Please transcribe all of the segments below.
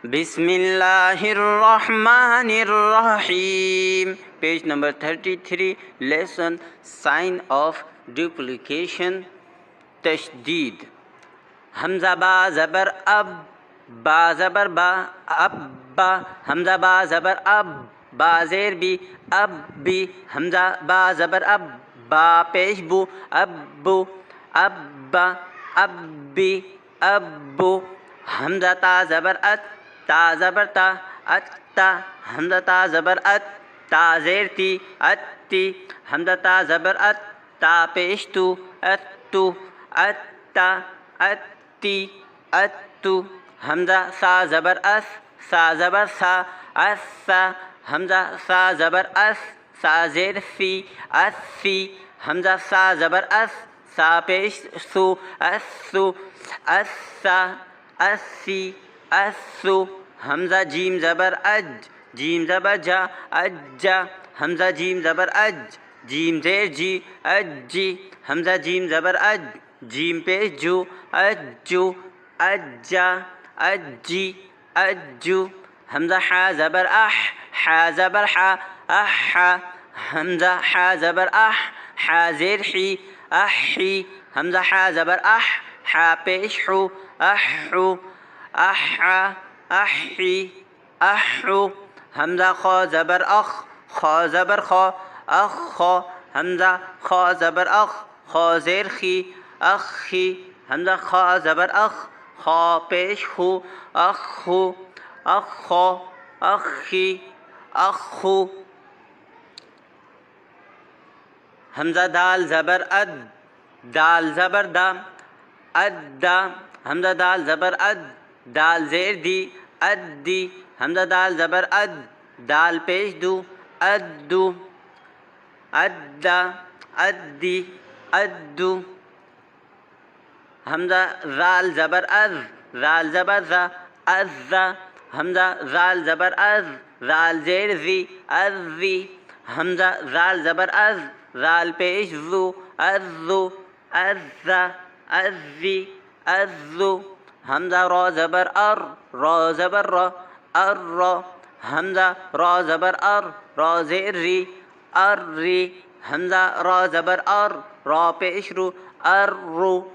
بسم اللہ الرحمن الرحیم. Page number 33. Lesson sign of duplication. تشدید. حمزہ با زبر اب، با زبر با، اب با. حمزہ با زبر اب، با زیر بی، اب بی. حمزہ با زبر اب، با پیش بو، اب بو، اب با، اب بی، اب بو. حمزہ تا زبر ات، تا زبر تا، ات تا. حمزہ تا زبر ات، تا زیر تی، ات تی. حمزہ تا زبر ات، تا پیش تو، ات تو، ات تا، ات تی، ات تو. حمزہ سا زبر اس، سا زبر سا، اس سا. حمزہ سا زبر اس، سا زیر سی، اس سی. حمزہ سا زبر اس، سا پیش سو، اس سو، اس سا، اس سی، اس سو. حمزہ جیم زبر اج، جیم زبر جا، اج جا. حمزہ جیم زبر اج، جیم زیر جی، اج جی. حمزہ جیم زبر اج، جیم پیش جو، اج جو، اج جا، اج جی، اج جو. حمزہ حا زبر اح، حا زبر حا، اح حا. حمزہ حا زبر اح، حا زیر حی، اح حی. حمزہ حا زبر اح، حا پیش حو، اح حو، اح حا، اح حی، اح حو. حمزہ خا زبر اخ، خا زبر خا، اخ خا. حمزہ خا زبر اخ، خا زیر خی، اخ خی. حمزہ خا زبر اخ، خا پیش خو، اخ خو، اخ خا، اخ خی، اخ خو. حمزہ دال زبر اد، دال زبر دا، اد دا. حمزہ دال زبر اد، دال زیر دی، اد دی. حمزہ دال زبر اد، دال پیش دو، اد دو، اد دا، اد دی، اد دو. حمزہ زال زبر از، زال زبر زا، از زا. حمزہ زال زبر از، زال زیر زی، از زی. حمزہ زال زبر از، زال پیش زو، از زو، از زا، از زی، از زو. حمزہ را زبر ار، را زبر را، ار را. حمزہ را زبر ار، را زیر ری، ار ری. حمزہ را زبر ار، را پیش رو، ار رو،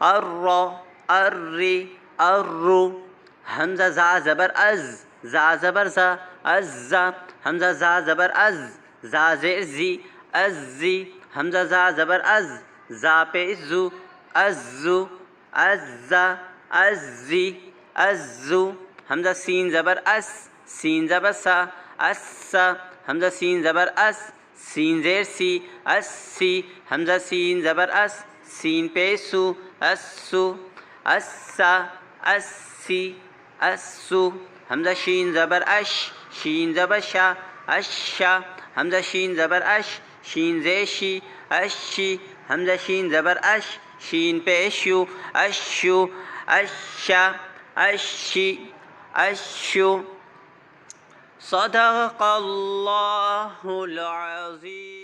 ار را، ار ری، ار رو. حمزہ زا زبر از، زا زبر زا، از زا. حمزہ زا زبر از، زا زیر زی، از زی. حمزہ زا زبر از، زا پیش زو، از زو، از زا، از زی، از زو. حمزہ سین زبر اس، سین زبر سا، اس سا. حمزہ سین زبر اس، سین زیر سی، اس سی. حمزہ سین زبر اس، سین پیش سو، اس سو، اس سا، اس سی، اس سو. حمزہ شین زبر اش، شین زبر شا، اش شا. حمزہ شین زبر اش، شین زیر شی، اش شی. حمزہ شین زبر اش، شین پیش شو، اش شو، اش شا، اش شی، اش شو. صدق اللہ العظیم.